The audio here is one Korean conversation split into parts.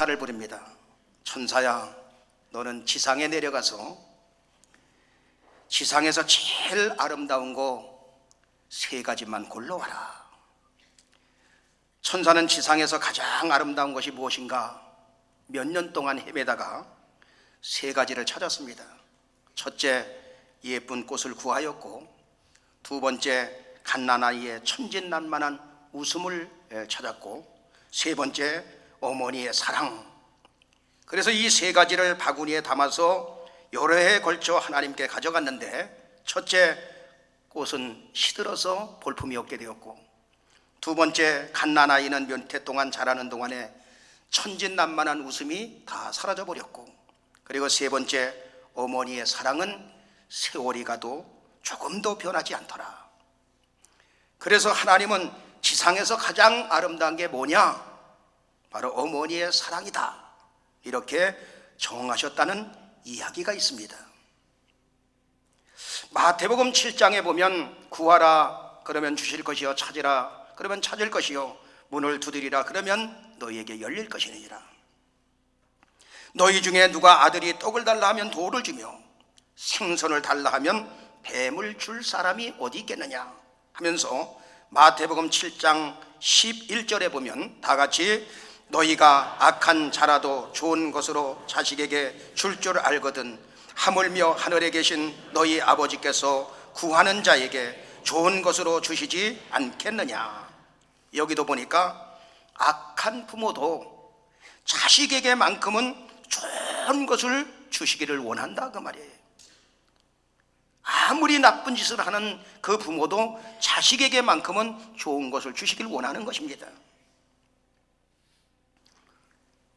천사를 부릅니다. 천사야, 너는 지상에 내려가서 지상에서 제일 아름다운 거 3가지만 골라와라. 천사는 지상에서 가장 아름다운 것이 무엇인가 몇 년 동안 헤매다가 3가지를 찾았습니다. 첫째, 예쁜 꽃을 구하였고, 2번째, 갓난아이의 천진난만한 웃음을 찾았고, 3번째, 어머니의 사랑. 그래서 이 3가지를 바구니에 담아서 여러 해에 걸쳐 하나님께 가져갔는데, 첫째, 꽃은 시들어서 볼품이 없게 되었고, 2번째, 갓난아이는 몇 해 동안 자라는 동안에 천진난만한 웃음이 다 사라져버렸고, 그리고 3번째, 어머니의 사랑은 세월이 가도 조금도 변하지 않더라. 그래서 하나님은 지상에서 가장 아름다운 게 뭐냐? 바로 어머니의 사랑이다, 이렇게 정하셨다는 이야기가 있습니다. 마태복음 7장에 보면 구하라 그러면 주실 것이요, 찾으라 그러면 찾을 것이요, 문을 두드리라 그러면 너희에게 열릴 것이니라. 너희 중에 누가 아들이 떡을 달라 하면 돌을 주며 생선을 달라 하면 뱀을 줄 사람이 어디 있겠느냐 하면서 마태복음 7장 11절에 보면 다 같이 너희가 악한 자라도 좋은 것으로 자식에게 줄 줄 알거든 하물며 하늘에 계신 너희 아버지께서 구하는 자에게 좋은 것으로 주시지 않겠느냐. 여기도 보니까 악한 부모도 자식에게만큼은 좋은 것을 주시기를 원한다, 그 말이에요. 아무리 나쁜 짓을 하는 그 부모도 자식에게만큼은 좋은 것을 주시길 원하는 것입니다.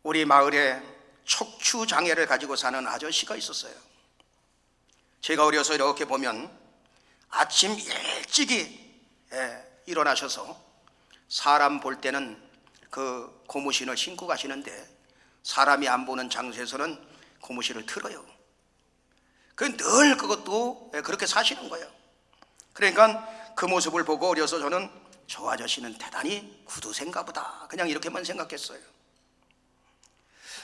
우리 마을에 척추장애를 가지고 사는 아저씨가 있었어요. 제가 어려서 이렇게 보면 아침 일찍이 일어나셔서 사람 볼 때는 그 고무신을 신고 가시는데 사람이 안 보는 장소에서는 고무신을 틀어요. 늘 그것도 그렇게 사시는 거예요. 그러니까 그 모습을 보고 어려서 저는 저 아저씨는 대단히 구두생가 보다, 그냥 이렇게만 생각했어요.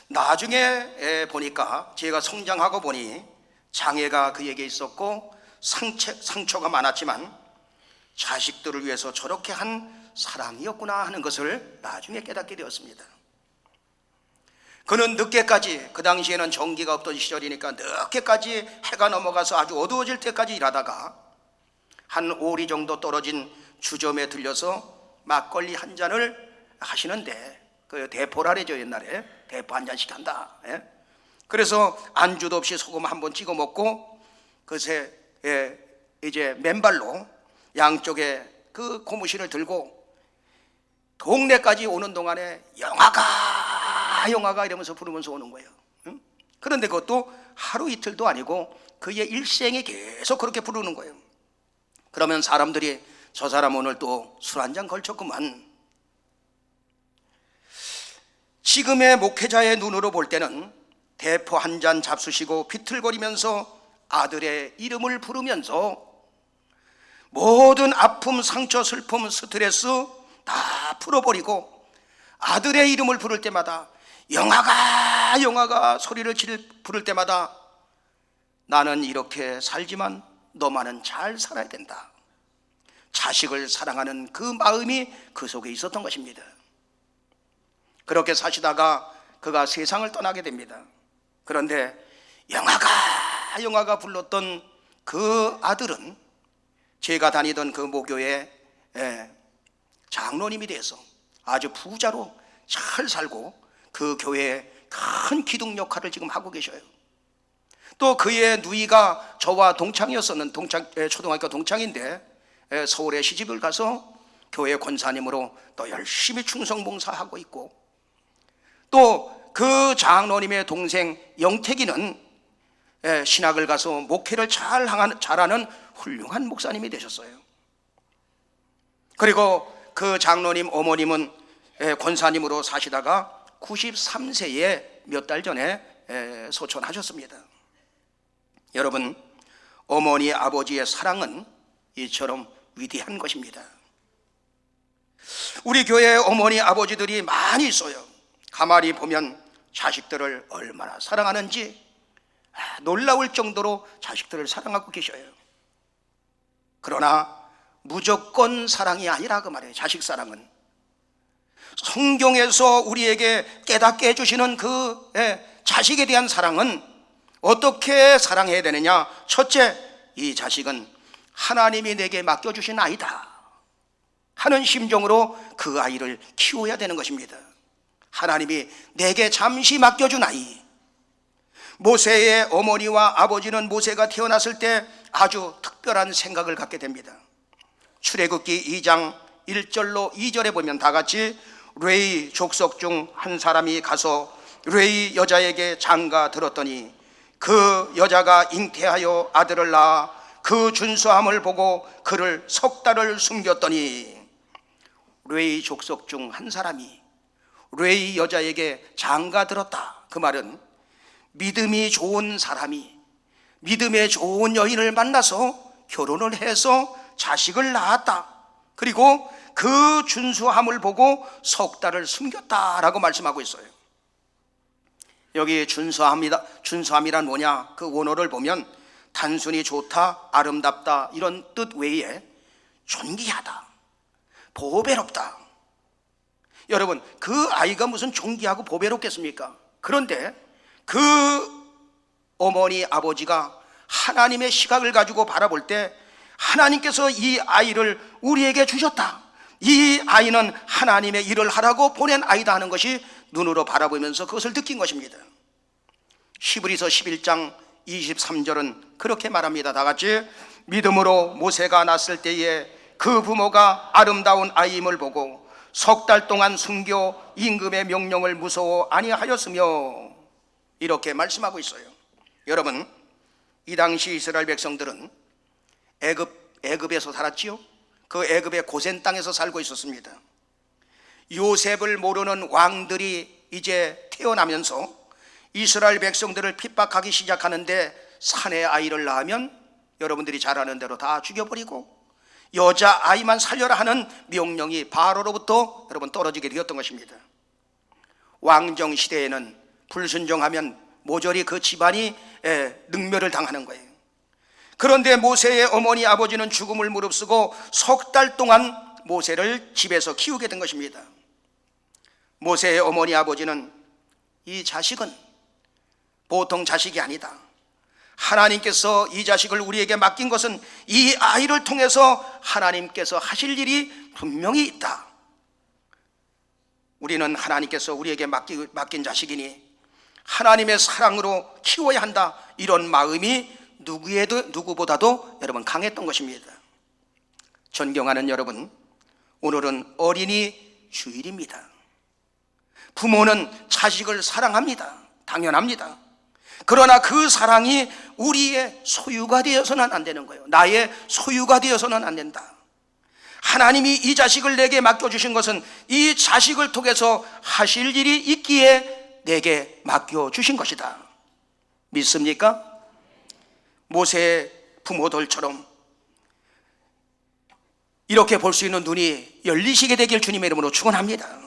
나중에 보니까 제가 성장하고 보니 장애가 그에게 있었고 상처가 많았지만 자식들을 위해서 저렇게 한 사랑이었구나 하는 것을 나중에 깨닫게 되었습니다. 그는 늦게까지, 그 당시에는 전기가 없던 시절이니까 늦게까지 해가 넘어가서 아주 어두워질 때까지 일하다가 한 5리 정도 떨어진 주점에 들려서 막걸리 한 잔을 하시는데, 그 대포라래죠, 옛날에 대포 한 잔씩 한다. 그래서 안주도 없이 소금 한번 찍어 먹고 그새 이제 맨발로 양쪽에 그 고무신을 들고 동네까지 오는 동안에 영화가 이러면서 부르면서 오는 거예요. 그런데 그것도 하루 이틀도 아니고 그의 일생에 계속 그렇게 부르는 거예요. 그러면 사람들이 저 사람 오늘 또 술 한 잔 걸쳤구만. 지금의 목회자의 눈으로 볼 때는 대포 한 잔 잡수시고 비틀거리면서 아들의 이름을 부르면서 모든 아픔, 상처, 슬픔, 스트레스 다 풀어버리고 아들의 이름을 부를 때마다 영아가 소리를 부를 때마다 나는 이렇게 살지만 너만은 잘 살아야 된다. 자식을 사랑하는 그 마음이 그 속에 있었던 것입니다. 그렇게 사시다가 그가 세상을 떠나게 됩니다. 그런데 영아가 불렀던 그 아들은 제가 다니던 그 모교의 장로님이 돼서 아주 부자로 잘 살고 그 교회에 큰 기둥 역할을 지금 하고 계셔요. 또 그의 누이가 저와 동창이었었는 초등학교 동창인데 서울에 시집을 가서 교회 권사님으로 또 열심히 충성봉사하고 있고, 또 그 장로님의 동생 영택이는 신학을 가서 목회를 잘하는 훌륭한 목사님이 되셨어요. 그리고 그 장로님 어머님은 권사님으로 사시다가 93세에 몇 달 전에 소천하셨습니다. 여러분, 어머니 아버지의 사랑은 이처럼 위대한 것입니다. 우리 교회에 어머니 아버지들이 많이 있어요. 가만히 보면 자식들을 얼마나 사랑하는지 놀라울 정도로 자식들을 사랑하고 계셔요. 그러나 무조건 사랑이 아니라 그 말이에요. 자식 사랑은 성경에서 우리에게 깨닫게 해주시는 그 자식에 대한 사랑은 어떻게 사랑해야 되느냐? 첫째, 이 자식은 하나님이 내게 맡겨주신 아이다 하는 심정으로 그 아이를 키워야 되는 것입니다. 하나님이 내게 잠시 맡겨준 아이. 모세의 어머니와 아버지는 모세가 태어났을 때 아주 특별한 생각을 갖게 됩니다. 출애굽기 2장 1절로 2절에 보면 다 같이 레위 족속 중 한 사람이 가서 레위 여자에게 장가 들었더니 그 여자가 잉태하여 아들을 낳아 그 준수함을 보고 그를 석 달을 숨겼더니, 레위 족속 중 한 사람이 레위 여자에게 장가 들었다. 그 말은 믿음이 좋은 사람이 믿음의 좋은 여인을 만나서 결혼을 해서 자식을 낳았다. 그리고 그 준수함을 보고 석 달을 숨겼다라고 말씀하고 있어요. 여기 준수함이란 뭐냐? 그 원어를 보면 단순히 좋다, 아름답다 이런 뜻 외에 존귀하다, 보배롭다. 여러분, 그 아이가 무슨 존귀하고 보배롭겠습니까? 그런데 그 어머니 아버지가 하나님의 시각을 가지고 바라볼 때 하나님께서 이 아이를 우리에게 주셨다, 이 아이는 하나님의 일을 하라고 보낸 아이다 하는 것이 눈으로 바라보면서 그것을 느낀 것입니다. 히브리서 11장 23절은 그렇게 말합니다. 다 같이 믿음으로 모세가 낳았을 때에 그 부모가 아름다운 아이임을 보고 석 달 동안 숨겨 임금의 명령을 무서워 아니하였으며, 이렇게 말씀하고 있어요. 여러분, 이 당시 이스라엘 백성들은 애굽에서 살았지요. 그 애굽의 고센 땅에서 살고 있었습니다. 요셉을 모르는 왕들이 이제 태어나면서 이스라엘 백성들을 핍박하기 시작하는데, 사내 아이를 낳으면 여러분들이 잘 아는 대로 다 죽여버리고 여자 아이만 살려라 하는 명령이 바로로부터 여러분 떨어지게 되었던 것입니다. 왕정 시대에는 불순종하면 모조리 그 집안이 능멸을 당하는 거예요. 그런데 모세의 어머니 아버지는 죽음을 무릅쓰고 석 달 동안 모세를 집에서 키우게 된 것입니다. 모세의 어머니 아버지는 이 자식은 보통 자식이 아니다, 하나님께서 이 자식을 우리에게 맡긴 것은 이 아이를 통해서 하나님께서 하실 일이 분명히 있다, 우리는 하나님께서 우리에게 맡긴 자식이니 하나님의 사랑으로 키워야 한다, 이런 마음이 누구보다도 여러분 강했던 것입니다. 존경하는 여러분, 오늘은 어린이 주일입니다. 부모는 자식을 사랑합니다. 당연합니다. 그러나 그 사랑이 우리의 소유가 되어서는 안 되는 거예요. 나의 소유가 되어서는 안 된다. 하나님이 이 자식을 내게 맡겨주신 것은 이 자식을 통해서 하실 일이 있기에 내게 맡겨주신 것이다. 믿습니까? 모세의 부모들처럼 이렇게 볼 수 있는 눈이 열리시게 되길 주님의 이름으로 축원합니다.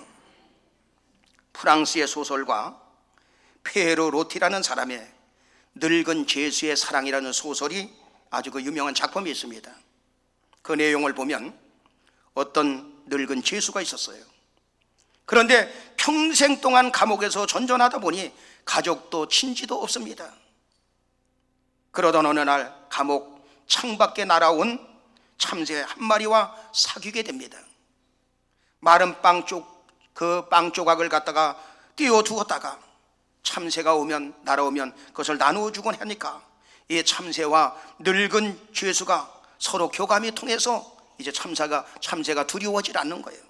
프랑스의 소설가 페르 로티라는 사람의 늙은 죄수의 사랑이라는 소설이 아주 그 유명한 작품이 있습니다. 그 내용을 보면 어떤 늙은 죄수가 있었어요. 그런데 평생 동안 감옥에서 전전하다 보니 가족도 친지도 없습니다. 그러던 어느 날 감옥 창밖에 날아온 참새 한 마리와 사귀게 됩니다. 마른 그 빵 조각을 갖다가 띄워두었다가 참새가 날아오면 그것을 나누어 주곤 하니까 이 참새와 늙은 죄수가 서로 교감이 통해서 이제 참새가 두려워질 않는 거예요.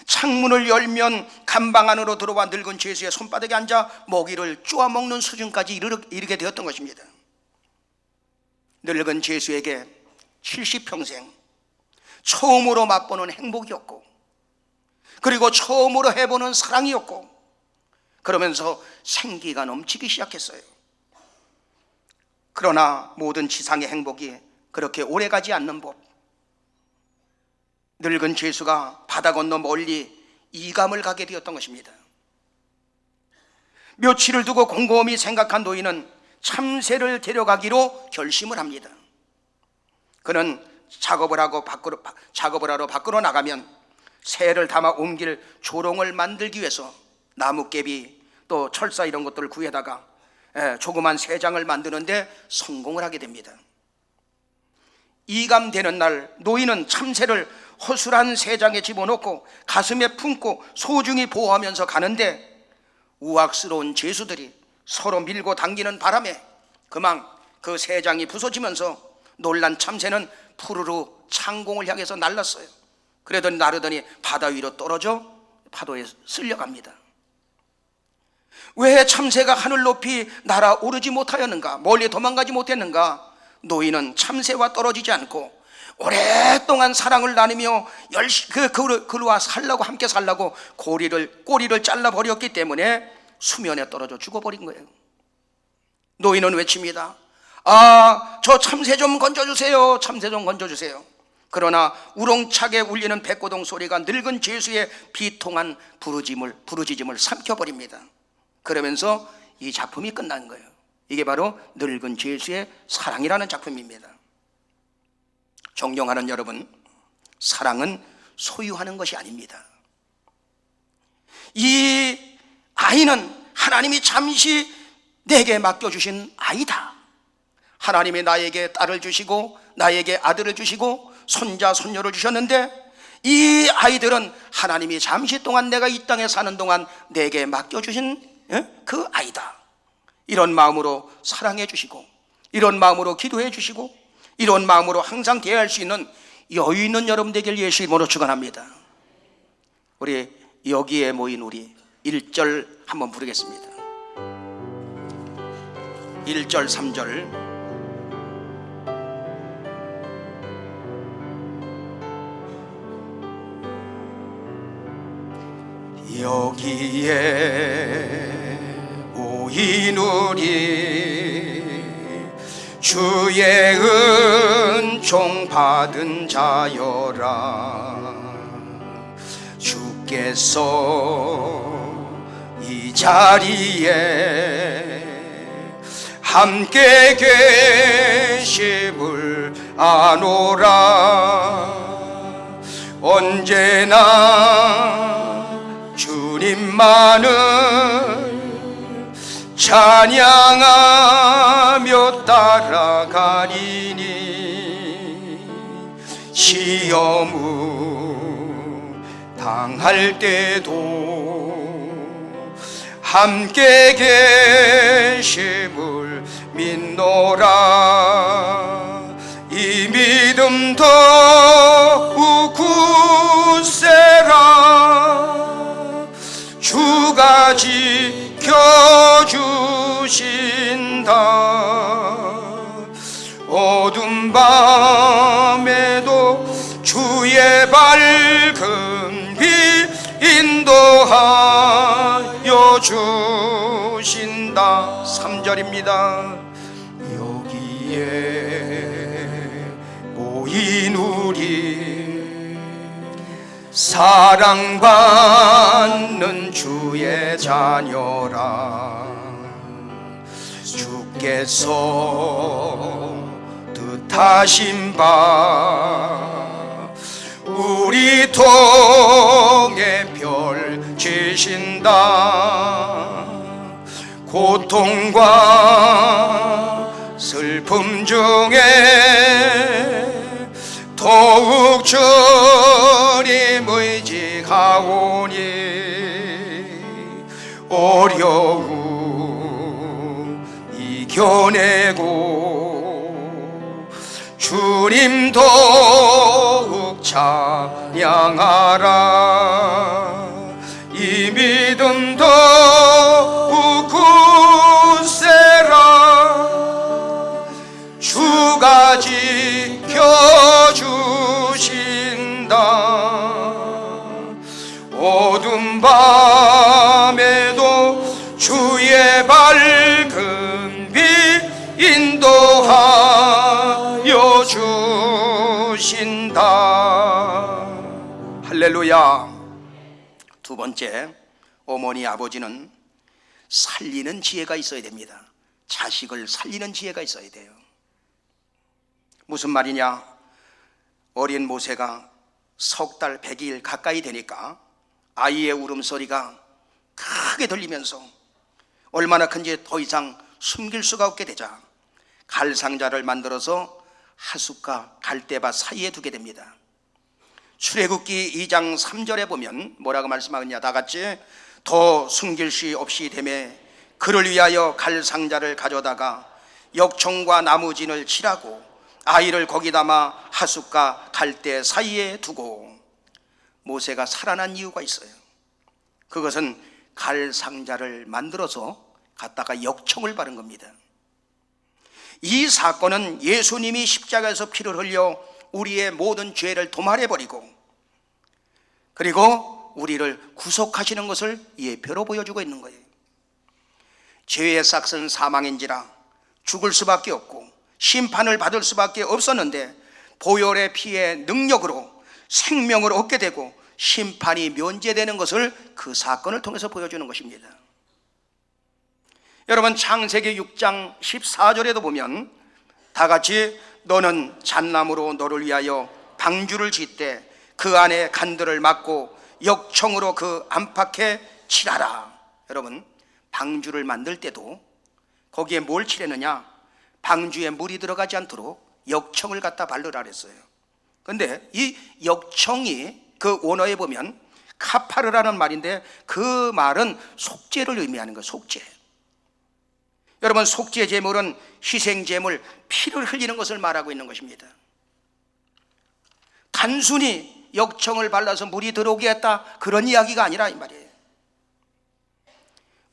창문을 열면 감방 안으로 들어와 늙은 죄수의 손바닥에 앉아 먹이를 쪼아먹는 수준까지 이르게 되었던 것입니다. 늙은 죄수에게 70평생 처음으로 맛보는 행복이었고, 그리고 처음으로 해보는 사랑이었고, 그러면서 생기가 넘치기 시작했어요. 그러나 모든 지상의 행복이 그렇게 오래가지 않는 법, 늙은 죄수가 바다 건너 멀리 이감을 가게 되었던 것입니다. 며칠을 두고 곰곰이 생각한 노인은 참새를 데려가기로 결심을 합니다. 그는 작업을 하러 밖으로 나가면 새를 담아 옮길 조롱을 만들기 위해서 나뭇개비 또 철사 이런 것들을 구해다가 조그만 새장을 만드는데 성공을 하게 됩니다. 이감되는 날 노인은 참새를 허술한 새장에 집어넣고 가슴에 품고 소중히 보호하면서 가는데 우악스러운 죄수들이 서로 밀고 당기는 바람에 그만 그 새장이 부서지면서 놀란 참새는 푸르르 창공을 향해서 날랐어요. 그러더니 나르더니 바다 위로 떨어져 파도에 쓸려갑니다. 왜 참새가 하늘 높이 날아오르지 못하였는가? 멀리 도망가지 못했는가? 노인은 참새와 떨어지지 않고 오랫동안 사랑을 나누며 그와 살라고 함께 살라고 꼬리를 잘라버렸기 때문에 수면에 떨어져 죽어버린 거예요. 노인은 외칩니다. 저 참새 좀 건져주세요. 참새 좀 건져주세요. 그러나 우렁차게 울리는 백고동 소리가 늙은 죄수의 비통한 부르짖음을 삼켜버립니다. 그러면서 이 작품이 끝난 거예요. 이게 바로 늙은 죄수의 사랑이라는 작품입니다. 존경하는 여러분, 사랑은 소유하는 것이 아닙니다. 이 아이는 하나님이 잠시 내게 맡겨주신 아이다. 하나님이 나에게 딸을 주시고 나에게 아들을 주시고 손자 손녀를 주셨는데 이 아이들은 하나님이 잠시 동안 내가 이 땅에 사는 동안 내게 맡겨주신 그 아이다. 이런 마음으로 사랑해 주시고 이런 마음으로 기도해 주시고 이런 마음으로 항상 대할 수 있는 여유 있는 여러분 되길 예수 이름으로 축원합니다. 우리 여기에 모인 우리 1절 한번 부르겠습니다. 1절 3절 여기에 모인 우리 주의 은총 받은 자여라. 주께서 이 자리에 함께 계심을 아노라. 언제나 주님만을 찬양하며 따라가리니 시험을 당할 때도 함께 계심을 믿노라. 이 믿음 더욱 굳세라. 주가 지켜주신다. 어둠 밤에도 주의 밝은 빛 인도하여 주신다. 3절입니다. 여기에 모인 우리 사랑받는 주의 자녀라. 주께서 뜻하신 바 우리 통에 펼치신다. 고통과 슬픔 중에 더욱 주님 의지하오니 어려움 이겨내고 주님 더욱 찬양하라. 이 믿음 더욱 굳세라. 주가 지켜주신다. 어둠 밤에도 주의 밝은 빛 인도하여 주신다. 할렐루야. 두 번째, 어머니 아버지는 살리는 지혜가 있어야 됩니다. 자식을 살리는 지혜가 있어야 돼요. 무슨 말이냐? 어린 모세가 석 달 100일 가까이 되니까 아이의 울음소리가 크게 들리면서 얼마나 큰지 더 이상 숨길 수가 없게 되자 갈상자를 만들어서 하숫과 갈대밭 사이에 두게 됩니다. 출애굽기 2장 3절에 보면 뭐라고 말씀하느냐? 다 같이 더 숨길 시 없이 되매 그를 위하여 갈상자를 가져다가 역청과 나무진을 칠하고 아이를 거기 담아 하숫과 갈대 사이에 두고. 모세가 살아난 이유가 있어요. 그것은 갈상자를 만들어서 갖다가 역청을 바른 겁니다. 이 사건은 예수님이 십자가에서 피를 흘려 우리의 모든 죄를 도말해버리고 그리고 우리를 구속하시는 것을 예표로 보여주고 있는 거예요. 죄의 삭은 사망인지라 죽을 수밖에 없고 심판을 받을 수밖에 없었는데 보혈의 피의 능력으로 생명을 얻게 되고 심판이 면제되는 것을 그 사건을 통해서 보여주는 것입니다. 여러분, 창세기 6장 14절에도 보면 다 같이 너는 잣나무로 너를 위하여 방주를 짓되 그 안에 간들을 막고 역청으로 그 안팎에 칠하라. 여러분, 방주를 만들 때도 거기에 뭘 칠했느냐? 방주에 물이 들어가지 않도록 역청을 갖다 바르라 그랬어요. 그런데 이 역청이 그 원어에 보면 카파르라는 말인데 그 말은 속죄를 의미하는 거예요. 속죄. 여러분, 속죄 제물은 희생 제물, 피를 흘리는 것을 말하고 있는 것입니다. 단순히 역청을 발라서 물이 들어오게 했다, 그런 이야기가 아니라 이 말이에요.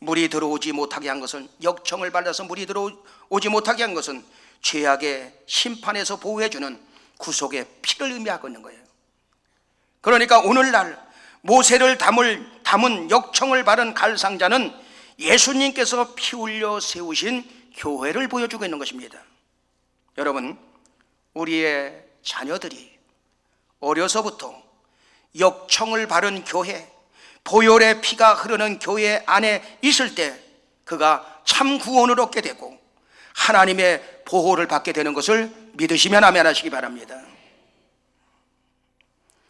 물이 들어오지 못하게 한 것은, 역청을 발라서 물이 들어오지 못하게 한 것은 죄악의 심판에서 보호해주는 구속의 피를 의미하고 있는 거예요. 그러니까 오늘날 모세를 담은 역청을 바른 갈상자는 예수님께서 피 흘려 세우신 교회를 보여주고 있는 것입니다. 여러분, 우리의 자녀들이 어려서부터 역청을 바른 교회, 보혈의 피가 흐르는 교회 안에 있을 때 그가 참 구원을 얻게 되고 하나님의 보호를 받게 되는 것을 믿으시면 아멘 하시기 바랍니다.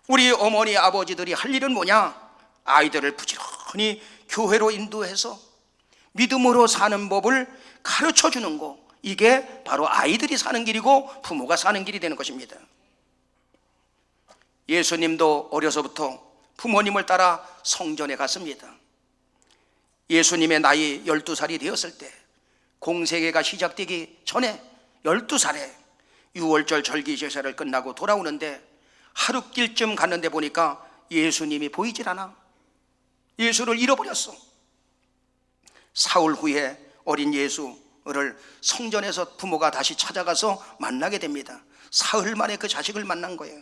우리 어머니 아버지들이 할 일은 뭐냐? 아이들을 부지런히 교회로 인도해서 믿음으로 사는 법을 가르쳐 주는 거, 이게 바로 아이들이 사는 길이고 부모가 사는 길이 되는 것입니다. 예수님도 어려서부터 부모님을 따라 성전에 갔습니다. 예수님의 나이 12살이 되었을 때, 공생애가 시작되기 전에 12살에 유월절 절기 제사를 끝나고 돌아오는데 하룻길쯤 갔는데 보니까 예수님이 보이질 않아. 예수를 잃어버렸어. 사흘 후에 어린 예수를 성전에서 부모가 다시 찾아가서 만나게 됩니다. 사흘 만에 그 자식을 만난 거예요.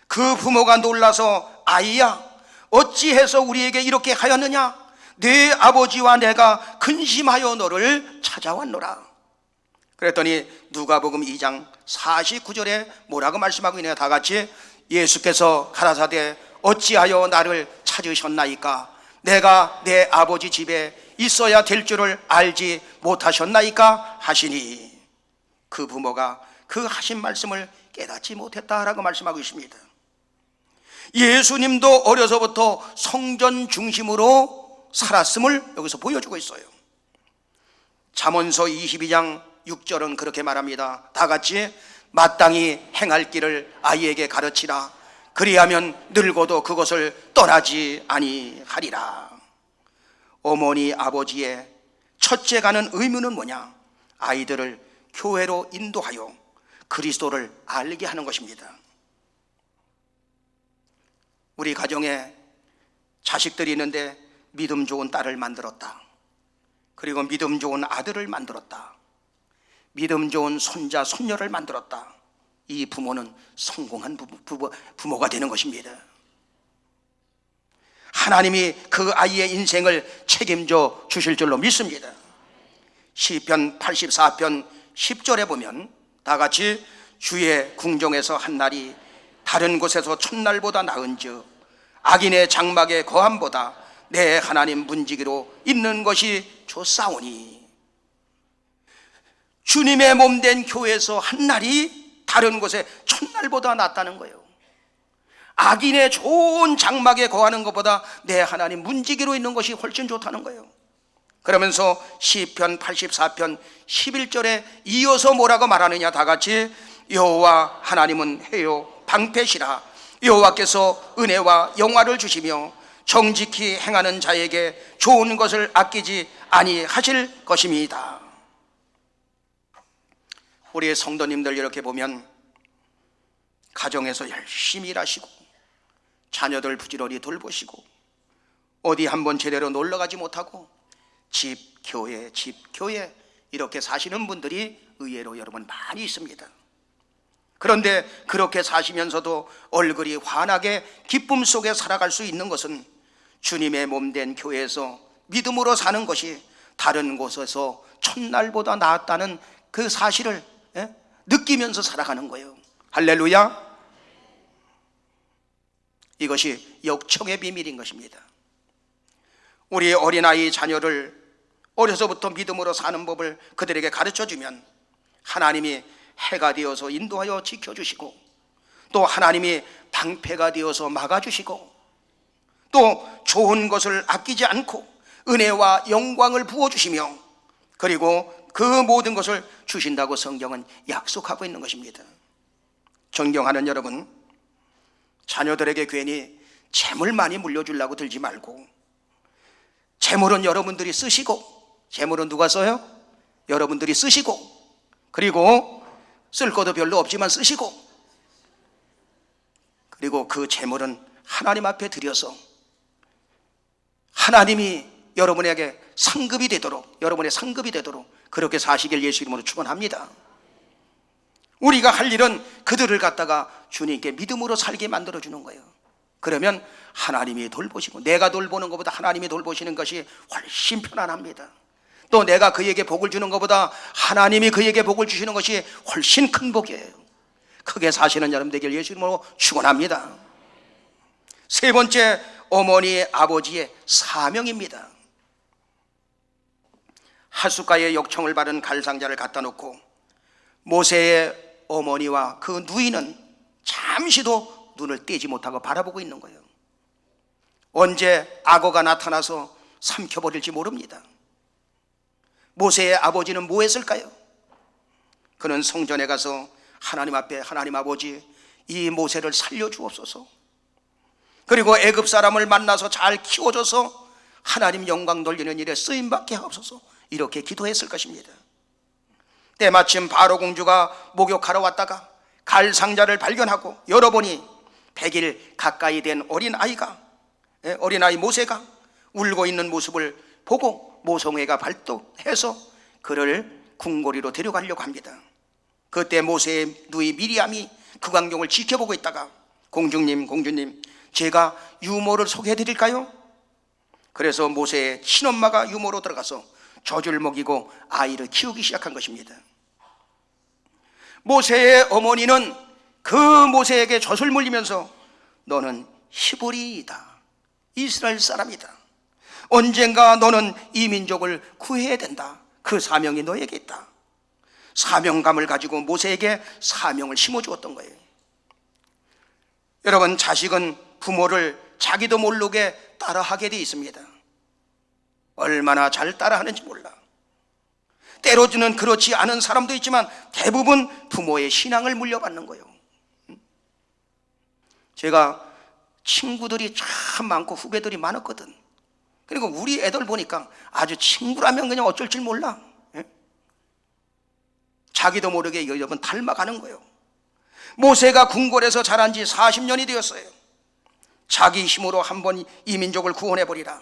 그 부모가 놀라서 아이야, 어찌해서 우리에게 이렇게 하였느냐? 내 아버지와 내가 근심하여 너를 찾아왔노라. 그랬더니 누가복음 2장 49절에 뭐라고 말씀하고 있느냐? 다 같이 예수께서 가라사대 어찌하여 나를 찾으셨나이까? 내가 내 아버지 집에 있어야 될 줄을 알지 못하셨나이까? 하시니 그 부모가 그 하신 말씀을 깨닫지 못했다라고 말씀하고 있습니다. 예수님도 어려서부터 성전 중심으로 살았음을 여기서 보여주고 있어요. 잠언서 22장 6절은 그렇게 말합니다. 다 같이 마땅히 행할 길을 아이에게 가르치라. 그리하면 늙어도 그것을 떠나지 아니하리라. 어머니 아버지의 첫째 가는 의무는 뭐냐? 아이들을 교회로 인도하여 그리스도를 알게 하는 것입니다. 우리 가정에 자식들이 있는데 믿음 좋은 딸을 만들었다. 그리고 믿음 좋은 아들을 만들었다. 믿음 좋은 손자, 손녀를 만들었다. 이 부모는 성공한 부모가 되는 것입니다. 하나님이 그 아이의 인생을 책임져 주실 줄로 믿습니다. 시편 84편 10절에 보면 다 같이 주의 궁정에서 한 날이 다른 곳에서 첫날보다 나은즉 악인의 장막의 거함보다 내 하나님 문지기로 있는 것이 좋사오니. 주님의 몸된 교회에서 한 날이 다른 곳에 첫날보다 낫다는 거예요. 악인의 좋은 장막에 거하는 것보다 내 하나님 문지기로 있는 것이 훨씬 좋다는 거예요. 그러면서 시편 84편 11절에 이어서 뭐라고 말하느냐, 다 같이. 여호와 하나님은 해요 방패시라. 여호와께서 은혜와 영화를 주시며 정직히 행하는 자에게 좋은 것을 아끼지 아니하실 것입니다. 우리 성도님들 이렇게 보면 가정에서 열심히 일하시고 자녀들 부지런히 돌보시고 어디 한번 제대로 놀러가지 못하고 집 교회 이렇게 사시는 분들이 의외로 여러분 많이 있습니다. 그런데 그렇게 사시면서도 얼굴이 환하게 기쁨 속에 살아갈 수 있는 것은 주님의 몸된 교회에서 믿음으로 사는 것이 다른 곳에서 첫날보다 나았다는 그 사실을 느끼면서 살아가는 거예요. 할렐루야. 이것이 역청의 비밀인 것입니다. 우리 어린아이 자녀를 어려서부터 믿음으로 사는 법을 그들에게 가르쳐주면 하나님이 해가 되어서 인도하여 지켜주시고, 또 하나님이 방패가 되어서 막아주시고, 또 좋은 것을 아끼지 않고 은혜와 영광을 부어주시며, 그리고 그 모든 것을 주신다고 성경은 약속하고 있는 것입니다. 존경하는 여러분, 자녀들에게 괜히 재물 많이 물려주려고 들지 말고, 재물은 여러분들이 쓰시고, 재물은 누가 써요? 여러분들이 쓰시고, 그리고 쓸 것도 별로 없지만 쓰시고, 그리고 그 재물은 하나님 앞에 드려서 하나님이 여러분에게 상급이 되도록, 여러분의 상급이 되도록 그렇게 사시길 예수 이름으로 축원합니다. 우리가 할 일은 그들을 갖다가 주님께 믿음으로 살게 만들어주는 거예요. 그러면 하나님이 돌보시고, 내가 돌보는 것보다 하나님이 돌보시는 것이 훨씬 편안합니다. 또 내가 그에게 복을 주는 것보다 하나님이 그에게 복을 주시는 것이 훨씬 큰 복이에요. 크게 사시는 여러분 되길 예수 이름으로 축원합니다. 세 번째, 어머니 아버지의 사명입니다. 하숫가에 역청을 바른 갈상자를 갖다 놓고 모세의 어머니와 그 누이는 잠시도 눈을 떼지 못하고 바라보고 있는 거예요. 언제 악어가 나타나서 삼켜버릴지 모릅니다. 모세의 아버지는 뭐 했을까요? 그는 성전에 가서 하나님 앞에, 하나님 아버지, 이 모세를 살려주옵소서, 그리고 애굽 사람을 만나서 잘 키워줘서 하나님 영광 돌리는 일에 쓰임받게 하옵소서, 이렇게 기도했을 것입니다. 때마침 바로 공주가 목욕하러 왔다가 갈상자를 발견하고 열어보니 100일 가까이 된 어린아이 모세가 울고 있는 모습을 보고 모성애가 발동해서 그를 궁궐이로 데려가려고 합니다. 그때 모세의 누이 미리암이 그 광경을 지켜보고 있다가 공주님, 제가 유모를 소개해드릴까요? 그래서 모세의 친엄마가 유모로 들어가서 젖을 먹이고 아이를 키우기 시작한 것입니다. 모세의 어머니는 그 모세에게 젖을 물리면서 너는 히브리이다, 이스라엘 사람이다, 언젠가 너는 이 민족을 구해야 된다, 그 사명이 너에게 있다, 사명감을 가지고 모세에게 사명을 심어주었던 거예요. 여러분, 자식은 부모를 자기도 모르게 따라하게 돼 있습니다. 얼마나 잘 따라하는지 몰라. 때로는 그렇지 않은 사람도 있지만 대부분 부모의 신앙을 물려받는 거예요. 제가 친구들이 참 많고 후배들이 많았거든. 그리고 우리 애들 보니까 아주 친구라면 그냥 어쩔 줄 몰라. 자기도 모르게 여러분 닮아가는 거예요. 모세가 궁궐에서 자란 지 40년이 되었어요. 자기 힘으로 한번 이 민족을 구원해버리라.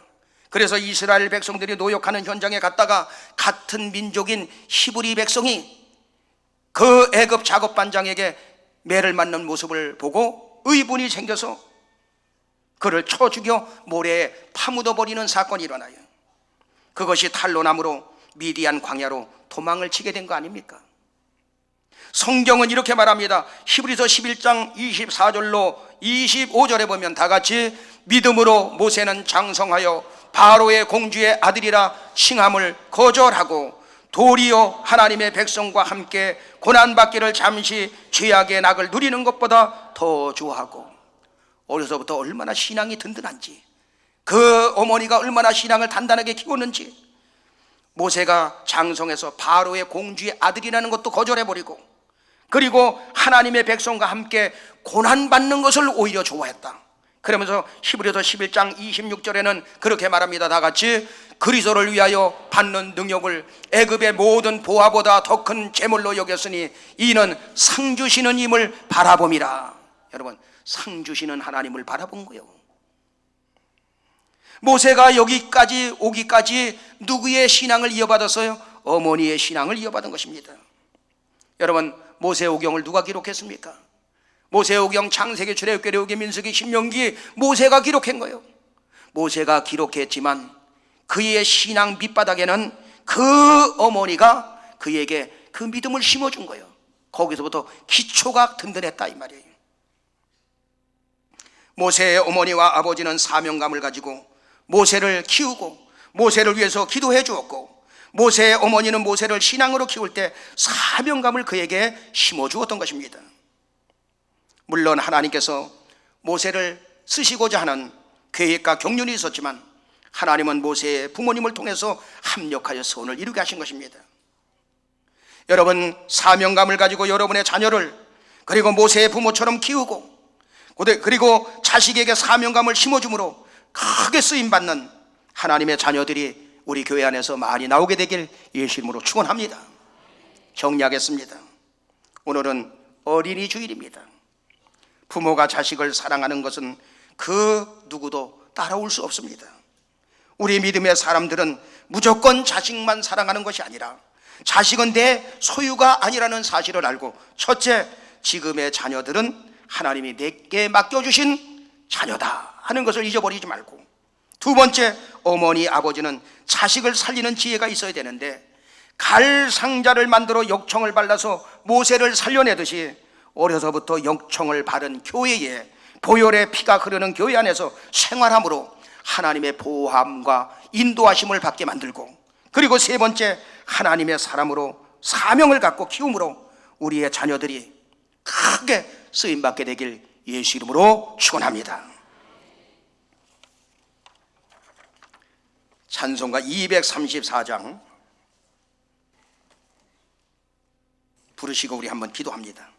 그래서 이스라엘 백성들이 노역하는 현장에 갔다가 같은 민족인 히브리 백성이 그 애굽 작업반장에게 매를 맞는 모습을 보고 의분이 생겨서 그를 쳐 죽여 모래에 파묻어버리는 사건이 일어나요. 그것이 탄로남으로 미디안 광야로 도망을 치게 된 거 아닙니까? 성경은 이렇게 말합니다. 히브리서 11장 24절로 25절에 보면 다 같이 믿음으로 모세는 장성하여 바로의 공주의 아들이라 칭함을 거절하고 도리어 하나님의 백성과 함께 고난받기를 잠시 죄악의 낙을 누리는 것보다 더 좋아하고, 어려서부터 얼마나 신앙이 든든한지, 그 어머니가 얼마나 신앙을 단단하게 키웠는지, 모세가 장성에서 바로의 공주의 아들이라는 것도 거절해버리고, 그리고 하나님의 백성과 함께 고난받는 것을 오히려 좋아했다. 그러면서 히브리서 11장 26절에는 그렇게 말합니다. 다 같이, 그리스도를 위하여 받는 능력을 애굽의 모든 보화보다 더 큰 재물로 여겼으니 이는 상 주시는 힘을 바라봄이라. 여러분, 상 주시는 하나님을 바라본 거예요. 모세가 여기까지 오기까지 누구의 신앙을 이어받았어요? 어머니의 신앙을 이어받은 것입니다. 여러분, 모세오경을 누가 기록했습니까? 모세오경, 창세기, 출애굽기, 레위기, 민수기, 신명기, 모세가 기록한 거예요. 모세가 기록했지만 그의 신앙 밑바닥에는 그 어머니가 그에게 그 믿음을 심어준 거예요. 거기서부터 기초가 든든했다 이 말이에요. 모세의 어머니와 아버지는 사명감을 가지고 모세를 키우고 모세를 위해서 기도해 주었고, 모세의 어머니는 모세를 신앙으로 키울 때 사명감을 그에게 심어 주었던 것입니다. 물론 하나님께서 모세를 쓰시고자 하는 계획과 경륜이 있었지만 하나님은 모세의 부모님을 통해서 합력하여 선을 이루게 하신 것입니다. 여러분, 사명감을 가지고 여러분의 자녀를 그리고 모세의 부모처럼 키우고, 그리고 자식에게 사명감을 심어줌으로 크게 쓰임받는 하나님의 자녀들이 우리 교회 안에서 많이 나오게 되길 예수 이름으로 축원합니다. 정리하겠습니다. 오늘은 어린이 주일입니다. 부모가 자식을 사랑하는 것은 그 누구도 따라올 수 없습니다. 우리 믿음의 사람들은 무조건 자식만 사랑하는 것이 아니라 자식은 내 소유가 아니라는 사실을 알고, 첫째, 지금의 자녀들은 하나님이 내게 맡겨주신 자녀다 하는 것을 잊어버리지 말고, 두 번째, 어머니 아버지는 자식을 살리는 지혜가 있어야 되는데 갈 상자를 만들어 역청을 발라서 모세를 살려내듯이 어려서부터 역청을 바른 교회에, 보혈의 피가 흐르는 교회 안에서 생활함으로 하나님의 보호함과 인도하심을 받게 만들고, 그리고 세 번째, 하나님의 사람으로 사명을 갖고 키움으로 우리의 자녀들이 크게 쓰임받게 되길 예수 이름으로 축원합니다. 찬송가 234장 부르시고 우리 한번 기도합니다.